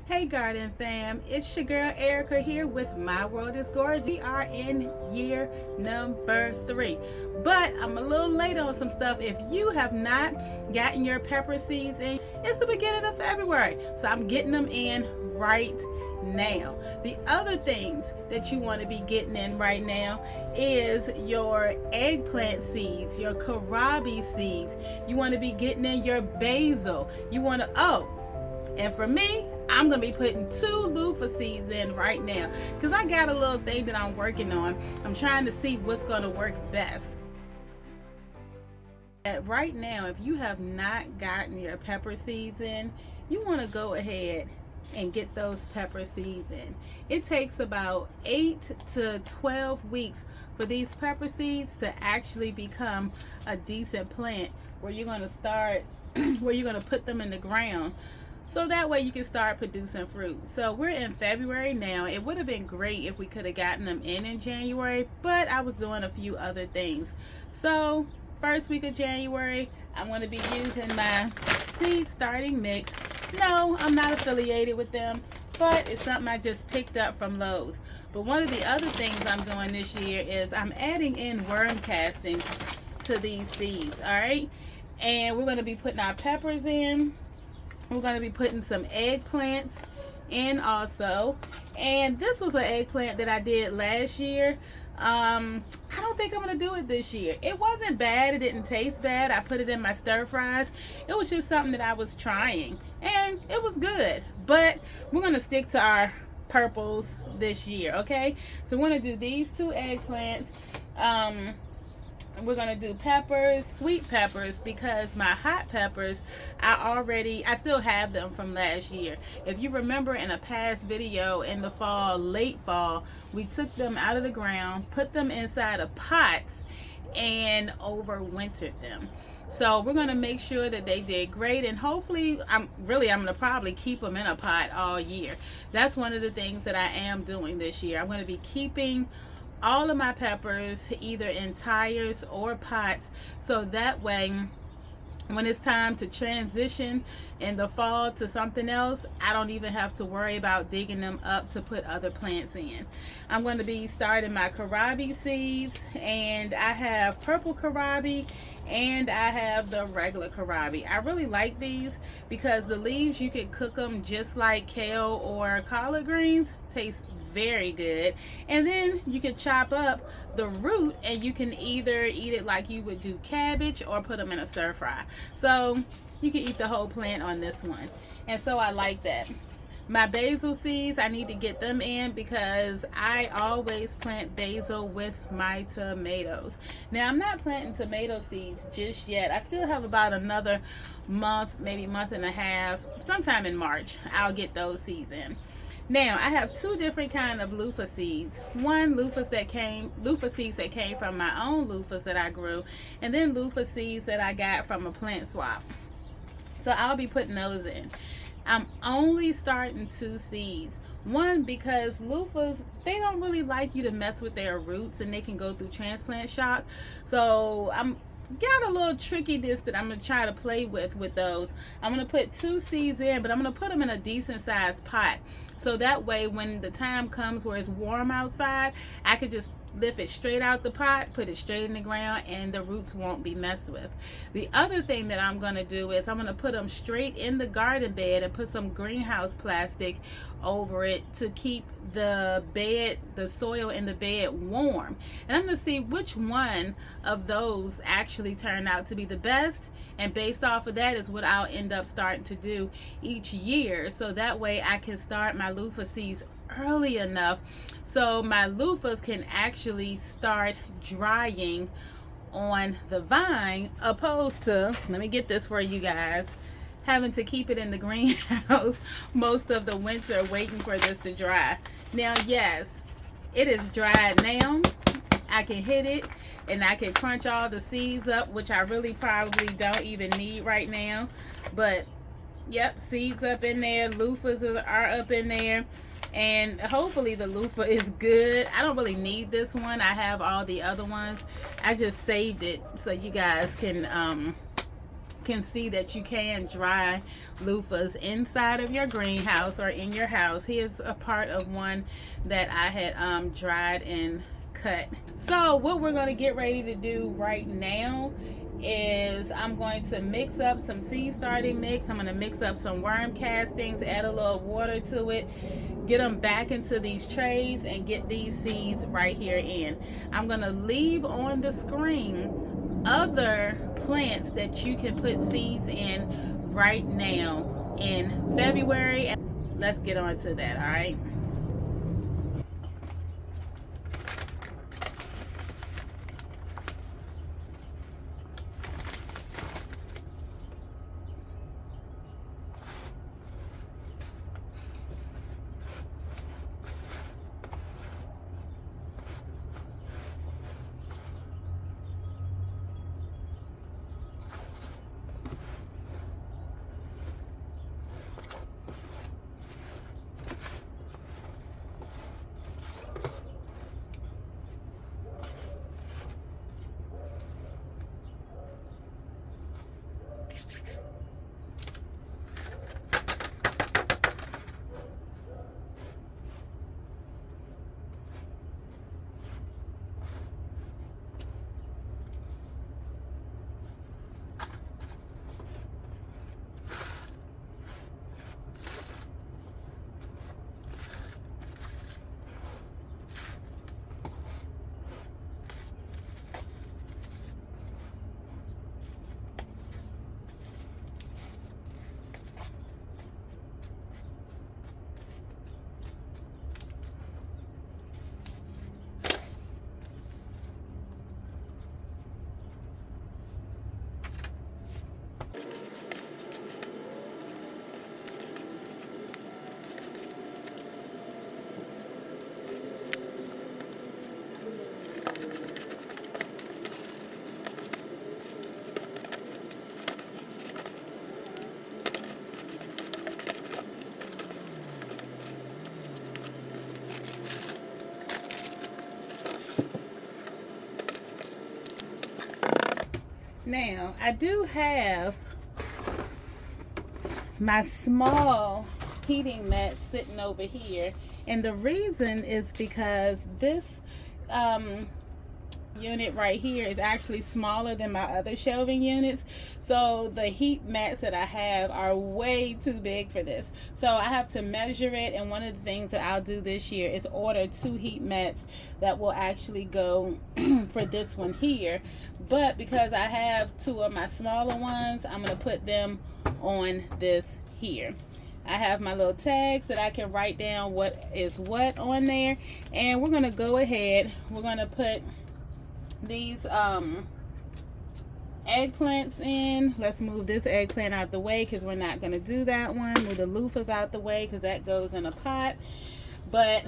Hey garden fam, it's your girl Erica here with My World is Gorgeous. We are in year number 3, but I'm a little late on some stuff. If you have not gotten your pepper seeds in, it's the beginning of February, so I'm getting them in right now. The other things that you want to be getting in right now is your eggplant seeds, your kohlrabi seeds. You want to be getting in your basil. You want to, and for me, I'm going to be putting 2 loofah seeds in right now because I got a little thing that I'm working on. I'm trying to see what's going to work best. Right now, if you have not gotten your pepper seeds in, you want to go ahead and get those pepper seeds in. It takes about 8 to 12 weeks for these pepper seeds to actually become a decent plant where you're going to start, where you're going to put them in the ground. So that way you can start producing fruit. So we're in February now. It would have been great if we could have gotten them in January, but I was doing a few other things. So first week of January, I'm going to be using my seed starting mix. No, I'm not affiliated with them, but it's something I just picked up from Lowe's. But one of the other things I'm doing this year is I'm adding in worm castings to these seeds, all right? And we're going to be putting our peppers in. We're going to be putting some eggplants in also. And this was an eggplant that I did last year. I don't think I'm going to do it this year. It wasn't bad. It didn't taste bad. I put it in my stir fries. It was just something that I was trying. And it was good. But we're going to stick to our purples this year, okay? So we're going to do these 2 eggplants. We're going to do peppers, sweet peppers, because my hot peppers, I still have them from last year. If you remember in a past video in the fall, late fall, we took them out of the ground, put them inside of pots, and overwintered them. So we're going to make sure that they did great, and hopefully, I'm going to probably keep them in a pot all year. That's one of the things that I am doing this year. I'm going to be keeping all of my peppers either in tires or pots, so that way when it's time to transition in the fall to something else, I don't even have to worry about digging them up to put other plants in. I'm going to be starting my kohlrabi seeds, and I have purple kohlrabi and I have the regular kohlrabi. I really like these because the leaves, you can cook them just like kale or collard greens. Taste very good. And then you can chop up the root and you can either eat it like you would do cabbage or put them in a stir fry. So you can eat the whole plant on this one. And so I like that. My basil seeds, I need to get them in because I always plant basil with my tomatoes. Now, I'm not planting tomato seeds just yet. I still have about another month, maybe month and a half. Sometime in March, I'll get those seeds in. Now, I have 2 different kind of loofah seeds. One, loofah seeds that came from my own loofahs that I grew, and then loofah seeds that I got from a plant swap. So I'll be putting those in. I'm only starting 2 seeds. One, because loofahs, they don't really like you to mess with their roots and they can go through transplant shock. So I'm got a little trickiness that I'm going to try to play with those. I'm going to put 2 seeds in, but I'm going to put them in a decent sized pot. So that way when the time comes where it's warm outside, I could just lift it straight out the pot, put it straight in the ground, and the roots won't be messed with. The other thing that I'm going to do is I'm going to put them straight in the garden bed and put some greenhouse plastic over it to keep the bed, the soil in the bed warm. And I'm going to see which one of those actually turn out to be the best, and based off of that is what I'll end up starting to do each year, so that way I can start my loofah seeds early enough so my loofahs can actually start drying on the vine, opposed to, let me get this for you guys, having to keep it in the greenhouse most of the winter waiting for this to dry. Now, yes, it is dried now. I can hit it and I can crunch all the seeds up, which I really probably don't even need right now. But yep, seeds up in there, loofahs are up in there, and hopefully the loofah is good. I don't really need this one. I have all the other ones. I just saved it so you guys can can see that you can dry loofahs inside of your greenhouse or in your house. Here's a part of one that I had dried and cut. So what we're going to get ready to do right now is I'm going to mix up some seed starting mix. I'm going to mix up some worm castings, add a little water to it, get them back into these trays, and get these seeds right here in. I'm going to leave on the screen other plants that you can put seeds in right now in February. Let's get on to that, all right? Now, I do have my small heating mat sitting over here, and the reason is because this unit right here is actually smaller than my other shelving units, so the heat mats that I have are way too big for this. So I have to measure it, and one of the things that I'll do this year is order 2 heat mats that will actually go for this one here. But because I have 2 of my smaller ones, I'm going to put them on this here. I have my little tags that I can write down what is what on there, and we're going to go ahead, we're going to put these eggplants in. Let's move this eggplant out the way because we're not going to do that one. Move the loofahs out the way because that goes in a pot. But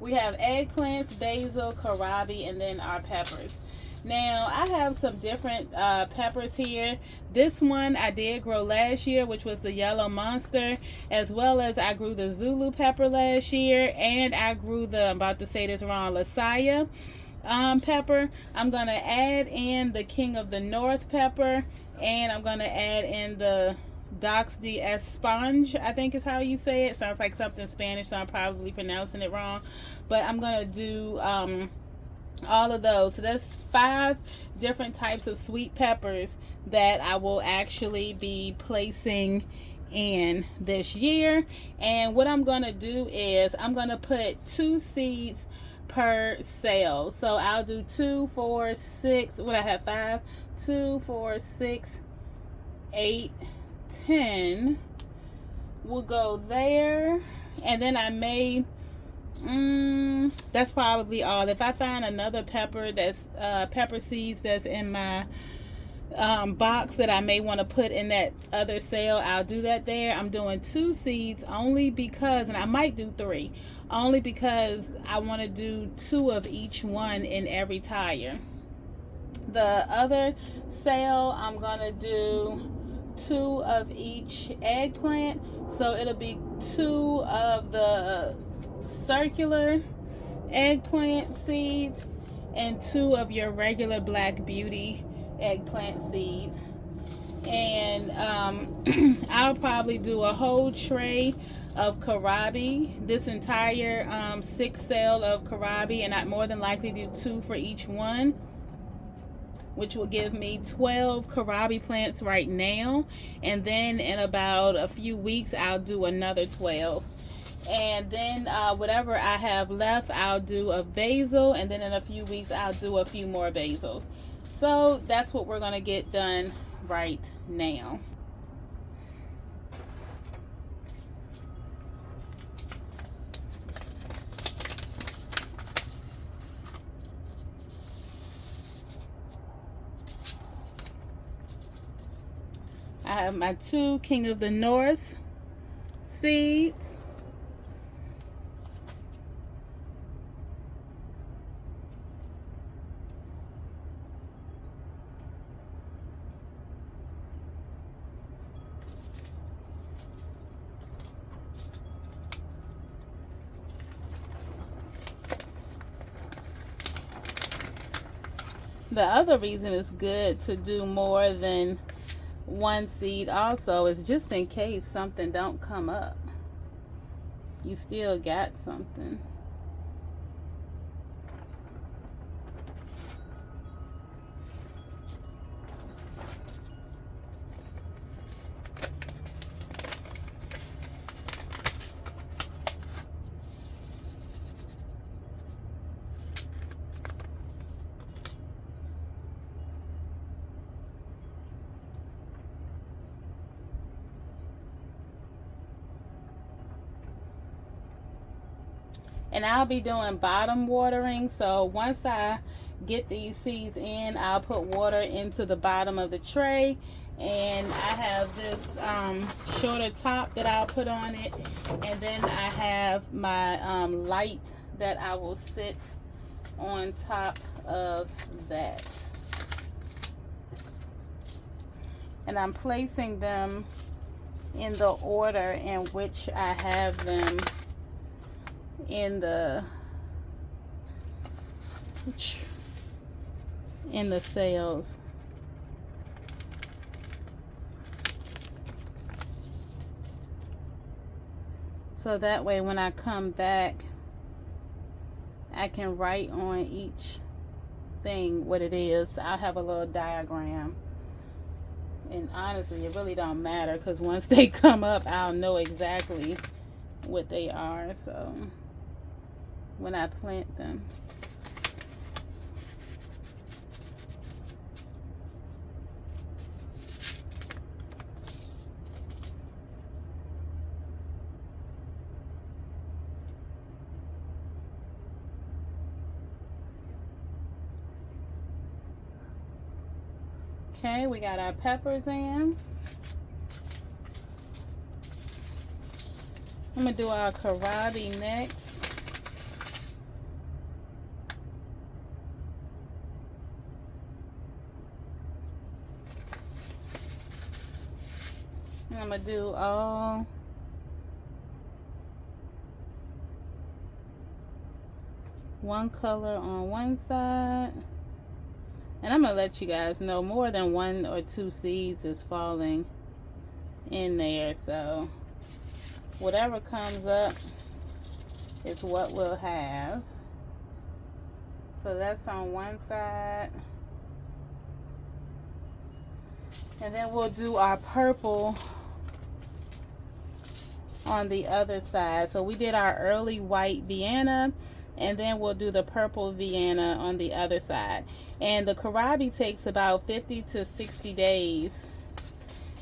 we have eggplants, basil, kohlrabi, and then our peppers. Now I have some different peppers here. This one I did grow last year, which was the yellow monster, as well as I grew the Zulu pepper last year, and I grew the, I'm about to say this wrong, Lasaya pepper. I'm gonna add in the King of the North pepper, and I'm gonna add in the Dox de Esponge, I think is how you say it. Sounds like something Spanish, so I'm probably pronouncing it wrong, but I'm gonna do all of those. So that's 5 different types of sweet peppers that I will actually be placing in this year. And what I'm gonna do is I'm gonna put 2 seeds per sale. So I'll do 2, 4, 6, what I have 5, 2, 4, 6, 8, 10 will go there. And then I may that's probably all. If I find another pepper that's pepper seeds that's in my box that I may want to put in that other sale, I'll do that there. I'm doing 2 seeds only because, and I might do 3, only because I want to do 2 of each one in every tire. The other sale, I'm gonna do 2 of each eggplant, so it'll be 2 of the circular eggplant seeds and 2 of your regular Black Beauty eggplant seeds. And I'll probably do a whole tray of kohlrabi, this entire 6 cell of kohlrabi, and I'd more than likely do 2 for each one, which will give me 12 kohlrabi plants right now. And then in about a few weeks, I'll do another 12. And then whatever I have left, I'll do a basil, and then in a few weeks, I'll do a few more basils. So that's what we're going to get done right now. I have my 2 King of the North seeds. The other reason it's good to do more than 1 seed also is just in case something don't come up, you still got something. And I'll be doing bottom watering. So once I get these seeds in, I'll put water into the bottom of the tray. And I have this shorter top that I'll put on it. And then I have my light that I will sit on top of that. And I'm placing them in the order in which I have them in the cells. So that way when I come back, I can write on each thing what it is. I'll have a little diagram. And honestly, it really don't matter, because once they come up, I'll know exactly what they are. So when I plant them. Okay, we got our peppers in. I'm gonna do our kohlrabi next. I'm gonna do all one color on one side. And I'm gonna let you guys know more than 1 or 2 seeds is falling in there. So whatever comes up is what we'll have. So that's on one side. And then we'll do our purple on the other side. So we did our early white Vienna, and then we'll do the purple Vienna on the other side. And the kohlrabi takes about 50 to 60 days.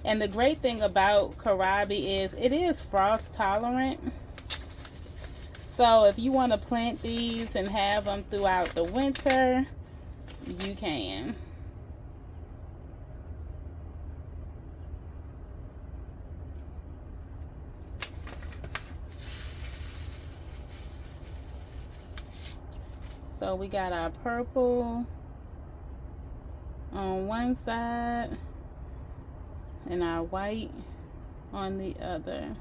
And the great thing about kohlrabi is it is frost tolerant. So if you want to plant these and have them throughout the winter, you can. So we got our purple on one side and our white on the other.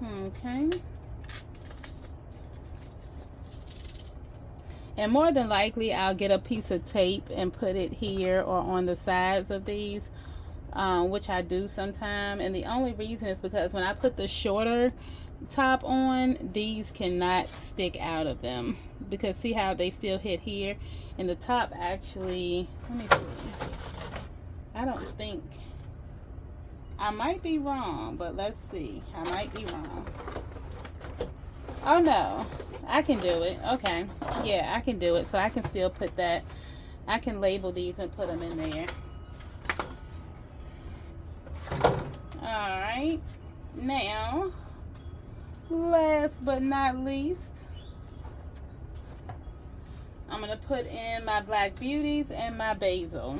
Okay. And more than likely, I'll get a piece of tape and put it here or on the sides of these, which I do sometime. And the only reason is because when I put the shorter top on, these cannot stick out of them, because see how they still hit here, and the top actually, let me see, I don't think, I might be wrong, but let's see, I might be wrong. Oh no, I can do it. Okay, yeah, I can do it. So I can still put that, I can label these and put them in there. All right, now last but not least, I'm gonna put in my Black Beauties and my basil.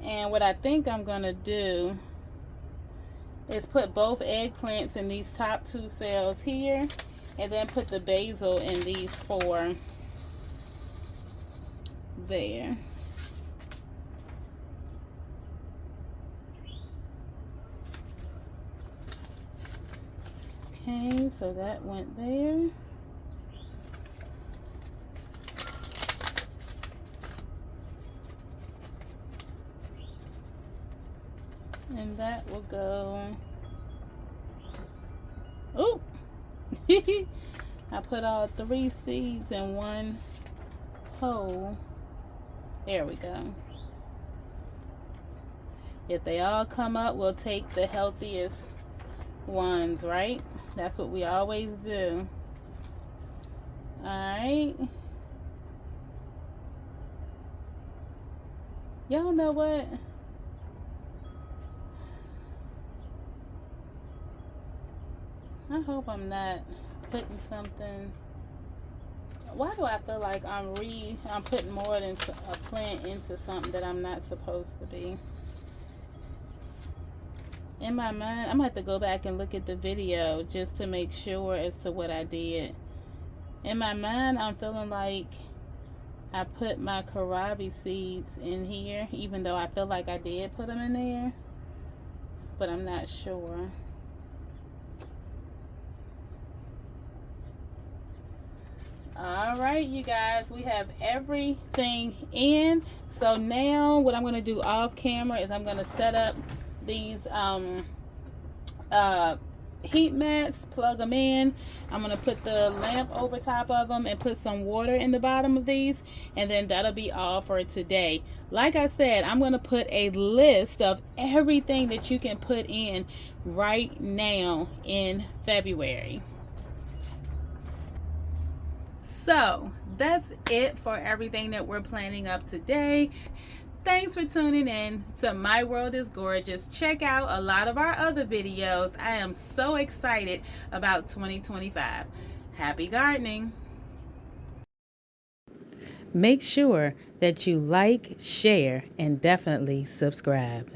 And what I think I'm gonna do is put both eggplants in these top 2 cells here, and then put the basil in these 4 there. Okay, so that went there. And that will go. Oh, I put all 3 seeds in one hole. There we go. If they all come up, we'll take the healthiest ones, right? That's what we always do. Alright. Y'all know what? I hope I'm not putting something. Why do I feel like I'm putting more than a plant into something that I'm not supposed to be? In my mind, I'm gonna have to go back and look at the video just to make sure as to what I did. In my mind, I'm feeling like I put my kohlrabi seeds in here, even though I feel like I did put them in there, but I'm not sure. All right, you guys, we have everything in. So now what I'm going to do off camera is I'm going to set up these heat mats, plug them in. I'm going to put the lamp over top of them and put some water in the bottom of these, and then that'll be all for today. Like I said, I'm going to put a list of everything that you can put in right now in February. So that's it for everything that we're planning up today. Thanks for tuning in to My World is Gorgeous. Check out a lot of our other videos. I am so excited about 2025. Happy gardening. Make sure that you like, share, and definitely subscribe.